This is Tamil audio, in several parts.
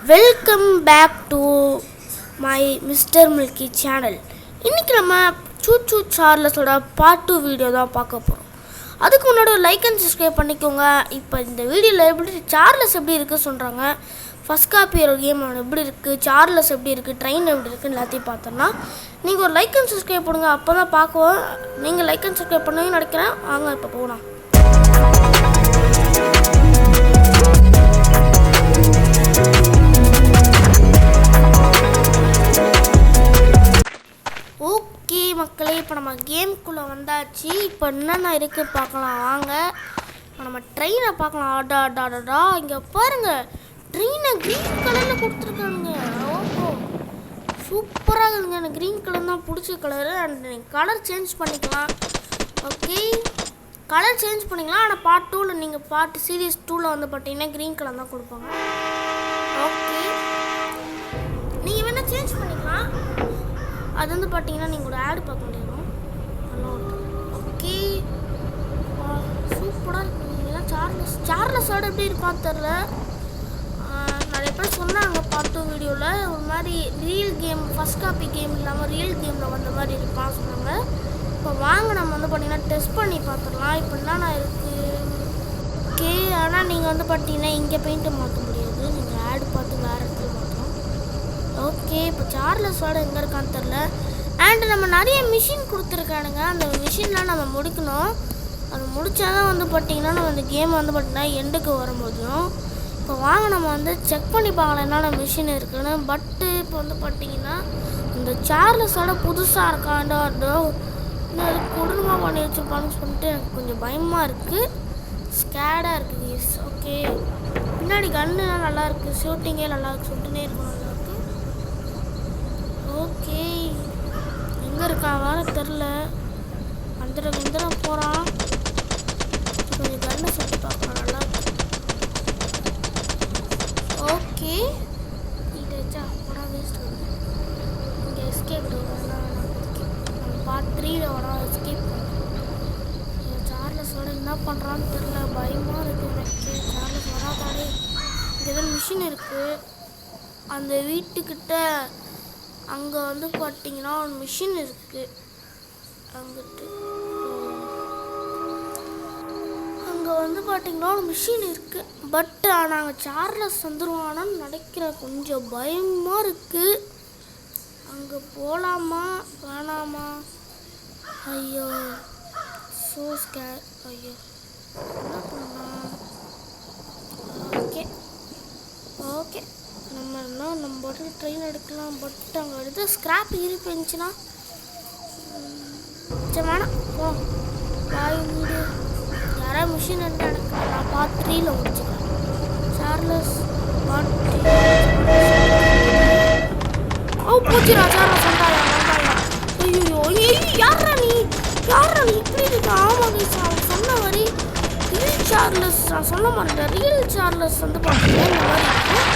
Welcome back to my mister milky channel. இன்றைக்கி நம்ம சூச்சு சார்லஸோட பார்ட் 2 வீடியோ தான் பார்க்க போகிறோம். அதுக்கு முன்னாடி ஒரு லைக் அண்ட் சப்ஸ்கிரைப் பண்ணிக்கோங்க. இப்போ இந்த வீடியோவில் எப்படி சார்லஸ் எப்படி இருக்குது சொல்கிறாங்க, ஃபஸ்ட் காப்பியோட கேம் எப்படி இருக்குது, சார்லஸ் எப்படி இருக்குது, ட்ரெயின் எப்படி இருக்குன்னு எல்லாத்தையும் பார்த்தோம்னா நீங்கள் ஒரு லைக் அண்ட் சப்ஸ்கிரைப் பண்ணுங்கள். அப்போ தான் பார்க்குவோம். நீங்கள் லைக் அண்ட் சப்ஸ்கிரைப் பண்ணுவீங்கன்னு நினைக்கிறேன். வாங்க இப்போ போகலாம். ஓகே மக்களே, இப்போ நம்ம கேமுக்குள்ளே வந்தாச்சு. இப்போ என்னென்ன இருக்குது பார்க்கலாம் வாங்க. இப்போ நம்ம ட்ரெயினை பார்க்கலாம். ஆடாடாடா, இங்கே பாருங்கள், ட்ரெயினை க்ரீன் கலரில் கொடுத்துருக்காங்க. ஓஹோ, சூப்பராக இருக்குதுங்க. எனக்கு க்ரீன் கலர் தான் பிடிச்ச கலரு. அண்ட் கலர் சேஞ்ச் பண்ணிக்கலாம். ஓகே, கலர் சேஞ்ச் பண்ணிக்கலாம். ஆனால் பார்ட் 2ல் நீங்கள் பார்ட் சீரீஸ் 2ல் வந்து பார்த்தீங்கன்னா க்ரீன் கலர் தான் கொடுப்பாங்க. ஓகே, நீங்கள் வேணால் சேஞ்ச் பண்ணிக்கலாம். அது வந்து பார்த்தீங்கன்னா நீங்கள் ஒரு ஆடு பார்க்க முடியும். ஓகே, சூப்பராக இருக்குங்களா. சார்லஸோட எப்படி இருப்பான்னு தெரில. நிறைய பேர் சொன்னாங்க பார்ட் 2 வீடியோவில் ஒரு மாதிரி real game, first copy game இல்லாமல் ரியல் கேமில் வந்த மாதிரி இருப்பான்னு சொன்னாங்க. இப்போ வாங்க நம்ம வந்து பார்த்தீங்கன்னா டெஸ்ட் பண்ணி பார்த்துடலாம். இப்போ என்னென்ன இருக்குது. ஓகே, ஆனால் நீங்கள் வந்து பார்த்தீங்கன்னா இங்கே பெயிண்ட்டை மாற்ற முடியாது. நீங்கள் ஆடு பார்த்து வேறு இடத்துல மாற்றலாம். ஓகே, இப்போ சார்லஸோட எங்கே இருக்கான்னு தெரில. அண்ட் நம்ம நிறைய மிஷின் கொடுத்துருக்கானுங்க. அந்த மிஷின்லாம் நம்ம முடிக்கணும். அது முடித்தா தான் வந்து பார்த்திங்கன்னா நம்ம அந்த கேம் வந்து பார்த்திங்கன்னா எண்டுக்கு வரும்போதும். இப்போ வாங்க நம்ம வந்து செக் பண்ணி பார்க்கலாம் என்னென்ன மிஷின் இருக்குதுன்னு. பட்டு இப்போ வந்து பார்த்திங்கன்னா இந்த சார்லஸோட புதுசாக இருக்காண்டோ இன்னும் அது கொடூரமாக பண்ணி வச்சுருப்பான்னு சொல்லிட்டு எனக்கு கொஞ்சம் பயமாக இருக்குது, ஸ்கேடாக இருக்குது. எஸ், ஓகே, பின்னாடி கன்னுலாம் நல்லாயிருக்கு, ஷூட்டிங்கே நல்லாயிருக்கு, சுட்டுனே இருக்கும், நல்லாயிருக்கு. ஓகே, எங்கே இருக்கான் வேறு தெரில. வந்துட போகிறான். கொஞ்சம் கன்னை சுற்றி பார்க்கலாம், நல்லா இருக்கு. ஓகே, இதாச்சா படம் வேஸ்ட் வருது. இங்கே எஸ்கேப் வேணாம். பார்ட் 3ல் வேணாம் எஸ்கேப் சார்லஸோட என்ன பண்ணுறான்னு தெரில, பயமாக இருக்குது எனக்கு. சார்லஸ் வராதாலே. இங்கே தான் மிஷின் இருக்குது அந்த வீட்டுக்கிட்ட. அங்கே வந்து பார்த்தீங்கன்னா ஒரு மிஷின் இருக்குது. அங்கே வந்து பார்த்தீங்கன்னா ஒரு மிஷின் இருக்குது. பட் நாங்கள் சார்லஸ் வந்துடுவானான்னு நினைக்கிற கொஞ்சம் பயமாக இருக்குது. அங்கே போகலாமா வேணாமா? ஐயோ, ஸோ ஸ்கேர். ஐயோ, என்ன பண்ணலாம்? ஓகே ஓகே, நம்ம பாட்டுக்கு ட்ரெயின் எடுக்கலாம். பட் அங்கே எடுத்து ஸ்க்ராப் இருந்துச்சுன்னா சரி வேணாம். போ பாய் வீடு. யாராவது மிஷின் எடுத்து எடுக்கலாம். நான் பார்ட் 3ல் முடிச்சுக்கிறேன். Charles part 3. ஓ போச்சுடா, சார்லஸ் வந்தாயா. ஐயோ ஐயோ, யாரா நீ இப்படி இருக்கு? ஆமாங்க, அவன் சொன்ன மாதிரி ரியல் சார்லஸ். நான் சொல்ல மாட்டேன், ரியல் சார்லஸ் வந்து பார்த்தீங்கன்னா இந்த மாதிரி இருக்கும்.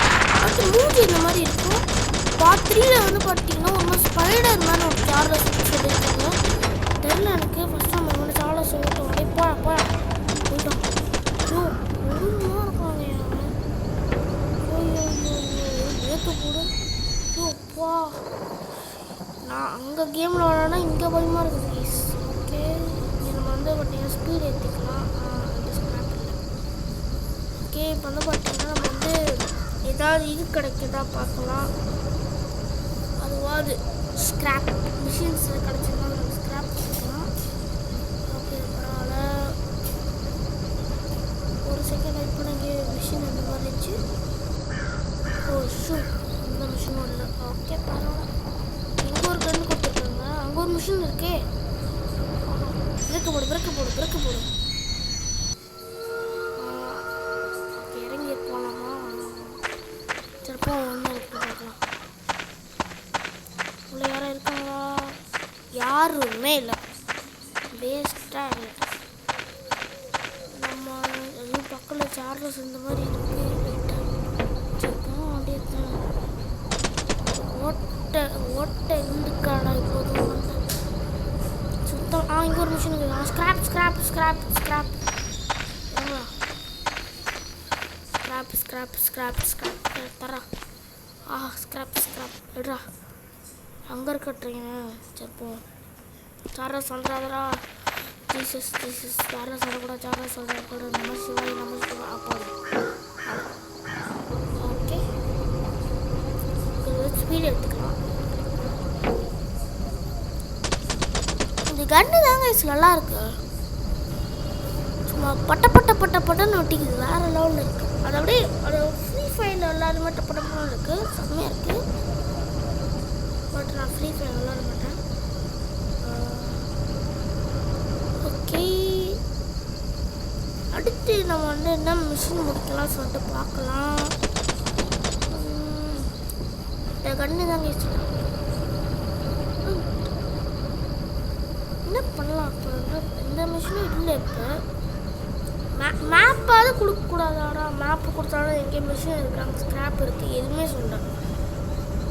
அது மூஞ்சி இந்த மாதிரி இருக்கும். பார்ட் 3ல் வந்து பார்த்தீங்கன்னா ஒரு ஸ்பைடர் மாதிரி ஒரு சார்லஸ் சொல்லியிருக்காங்க. தெரியல எனக்கு. ஃபஸ்ட் நம்ம வந்து சார்லஸ் சொல்லிட்டோம். அப்படியே போயிட்டோம். ஐயோ, ஒழுங்காக இருக்காங்க. ஏற்க போடு. ஐயோப்பா, நான் அங்கே கேமில் விளாட்னா இங்கே பயமாக இருக்குது ப்ளீஸ். ஓகே, நம்ம வந்து பார்த்தீங்கன்னா ஸ்பீட் ஏற்றிக்கலாம். ஓகே, இப்போ வந்து பார்த்தீங்கன்னா நம்ம வந்து ஏதாவது இது கிடைக்குதா பார்க்கலாம். அதுவாது ஸ்க்ராப் மிஷின்ஸ் கிடச்சிருந்தா நம்ம ஸ்க்ராப் பண்ணிக்கலாம். ஓகே, பரவாயில்ல. ஒரு செகண்ட் வெயிட் பண்ணி மிஷின் அந்த மாதிரி இருந்துச்சு. ஓ ஷூ, இந்த மிஷினும் இல்லை. ஓகே, பரவாயில்ல. இங்கே ஒரு கன்று கொடுத்துருக்காங்க. அங்கே ஒரு மிஷின் இருக்கே. பிரேக்கு போடு. இறங்கி போகலாமா? சரிப்பா, ஒன்று இருக்கு பார்க்கலாம். உள்ள யாரும் இருக்காங்களா? யாருமே இல்லை. வேஸ்ட்டாக இல்லை. நம்ம எதுவும் பக்கத்தில் சார்லஸ் இந்த மாதிரி இருக்குது. ஓட்டை இருந்துக்காடா இப்போதும் வந்து சுத்தம். இங்கே ஒரு மிஷின் இருக்குது. ஸ்க்ராப் தரா. ஸ்கிராப் எடுறா. அங்கே இருக்க ட்ரெயின் சரி போ. சார்லஸ் வந்துடாதரா. ஜீசஸ் சார்லஸ் வரக்கூடாது. சார்லஸ் வரக்கூடாது. நம்ம சிவா அப்போ ஓகே ஸ்பீடு எடுத்துக்கலாம். இந்த கன்னு தாங்க நல்லா இருக்கு. சும்மா பட்டன்னு ஒட்டிக்குது. வேறு லெவலில் இருக்குது. அது அப்படியே அது ஃப்ரீ ஃபயரில் எல்லாருமே டப்பட்டப்பன்னு இருக்குது. செம்மையாக இருக்குது. பட் நான் ஃப்ரீ ஃபயர் விளாட மாட்டேன். ஓகே அடுத்து நம்ம என்ன மிஷின் முடிக்கலாம் சொல்லிட்டு பார்க்கலாம். இந்த கண்ணு தாங்க வச்சுக்கலாம். என்ன பண்ணலாம் இப்போ? எந்த மிஷினும் இல்லை. இப்போ மேப்பாவது கொடுக்கக்கூடாதாடா. மேப்பு கொடுத்தாலும் எங்கேயும் மிஷின் இருக்காங்க. ஸ்க்ராப் இருக்குது. எதுவுமே சொல்கிறேன்.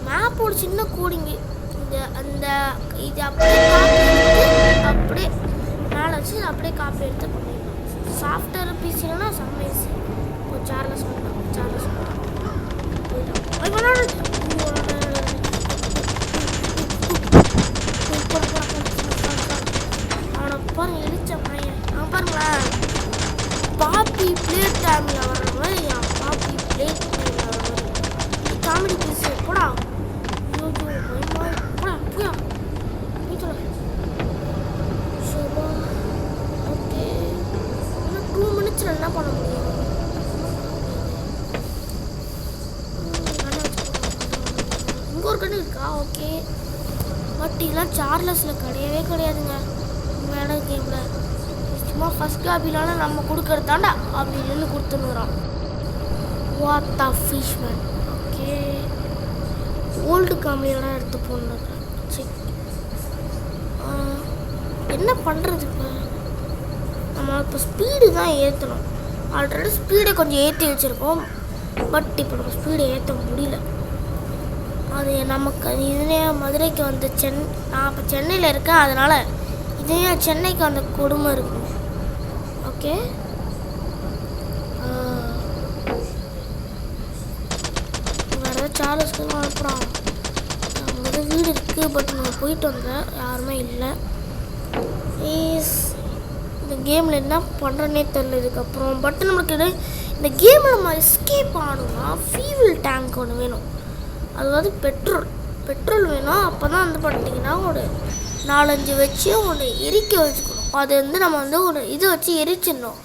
மேப்போட சின்ன கோடிங்கு இந்த அந்த இது அப்படியே அப்படியே மேலே வச்சு அப்படியே காப்பி எடுத்து பண்ணிடலாம். சாஃப்ட்வேர் பிசிலனா சம்மைஸ் இப்போ சார்லஸ் பண்ணலாம். அவனை பாருங்க இடிச்ச பையன். அவன் பாருங்களேன் பாப்பி பிளே டைமில் வர்ற மாதிரி என் பாப்பி பிளே டைமில் வர்ற மாதிரி காமெடி பீஸ் போடா. ஓகே இன்னும் 2 மினிட்ஸில் என்ன பண்ண முடியும்? இங்கே ஒரு கண்ணு இருக்கா? ஓகே பட் இதெல்லாம் சார்லஸில் கிடையாதுங்க. மேலே கேமில் சும்மா ஃபஸ்ட் காப்பிலான நம்ம கொடுக்கறது தாண்டா அப்படின்னு கொடுத்துருக்குறோம். What the fishman. Okay old காமெடியோட எடுத்து போடணும். சரி என்ன பண்ணுறது? இப்போ நம்ம இப்போ ஸ்பீடு தான் ஏற்றணும். ஆல்ரெடி ஸ்பீடை கொஞ்சம் ஏற்றி வச்சுருக்கோம். பட் இப்போ நம்ம ஸ்பீடை ஏற்ற முடியல. அது நமக்கு இதுனே மதுரைக்கு வந்து நான் இப்போ சென்னையில் இருக்கேன். அதனால் இதே சென்னைக்கு வந்த கொடுமை இருக்கும். ஓகே வேறு சார்லஸ்க்கு தான் அனுப்புகிறான். அங்கே வீடு இருக்குது. பட் நம்ம போயிட்டு வந்தேன். யாருமே இல்லை. இந்த கேமில் என்ன பண்ணுறேன்னே தெரியல இதுக்கப்புறம். பட் நம்மளுக்கு இந்த கேமில் நம்ம எஸ்கேப் ஆகணும்னா ஃபியூவல் டேங்க் ஒன்று வேணும். அதாவது பெட்ரோல் வேணும். அப்போ தான் வந்து பார்த்தீங்கன்னா ஒரு 4-5 வச்சு ஒன்று எரிக்க வச்சுக்கணும். அது நம்ம ஒரு இது வச்சு எரிச்சிடணும்.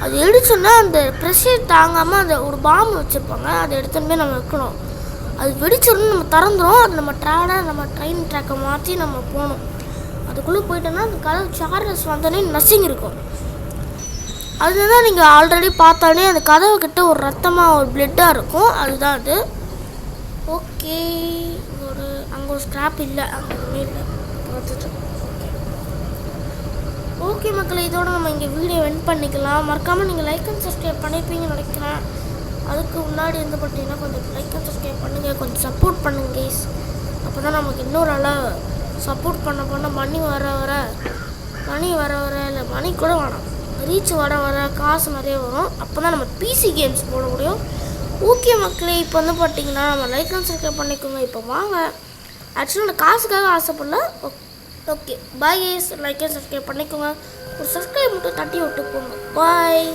அது எரிச்சோன்னா அந்த ப்ரெஷர் தாங்காமல் அந்த ஒரு பாம்பு வச்சுருப்பாங்க. அதை எடுத்துன்னு போய் நம்ம வைக்கணும். அது வெடிச்சோடனே நம்ம திறந்துடும். அது நம்ம ட்ரெயின் ட்ராக்கை மாற்றி நம்ம போகணும். அதுக்குள்ளே போயிட்டோன்னா அந்த கதவு சார்லஸ் வந்தோடனே நசிங் இருக்கும். அதுதான் நீங்கள் ஆல்ரெடி பார்த்தாலே அந்த கதவு கிட்ட ஒரு ரத்தமாக ஒரு பிளட்டாக இருக்கும். அதுதான் அது. ஓகே அங்கே ஒரு ஸ்க்ராப் இல்லை. அங்கே எதுவுமே இல்லை. பார்த்துட்டு ஓகே மக்களை, இதோட நம்ம இங்கே வீடியோ எண்ட் பண்ணிக்கலாம். மறக்காமல் நீங்கள் லைக் அண்ட் சப்ஸ்கிரைப் பண்ணியிருப்பீங்கன்னு நினைக்கிறேன். அதுக்கு முன்னாடி வந்து பார்த்தீங்கன்னா கொஞ்சம் லைக் அண்ட் சப்ஸ்கிரைப் பண்ணுங்கள். கொஞ்சம் சப்போர்ட் பண்ணுங்க கேஸ். அப்போ தான் நமக்கு இன்னொரு அளவு சப்போர்ட் பண்ண மணி வர இல்லை மணி கூட வேணாம், ரீச் வர காசு நிறைய வரும். அப்போ தான் நம்ம பிசி கேம்ஸ் போட முடியும். ஓகே மக்களே, இப்போ வந்து பார்த்தீங்கன்னா நம்ம லைக் அண்ட் சப்ஸ்கிரைப் பண்ணிக்கோங்க. இப்போ வாங்க, ஆக்சுவலாக நான் காசுக்காக ஆசைப்படல. Okay bye guys, like and subscribe பண்ணிக்கோங்க. ஒரு சப்ஸ்கிரைப் மட்டும் தட்டி விட்டு போங்க. பாய்.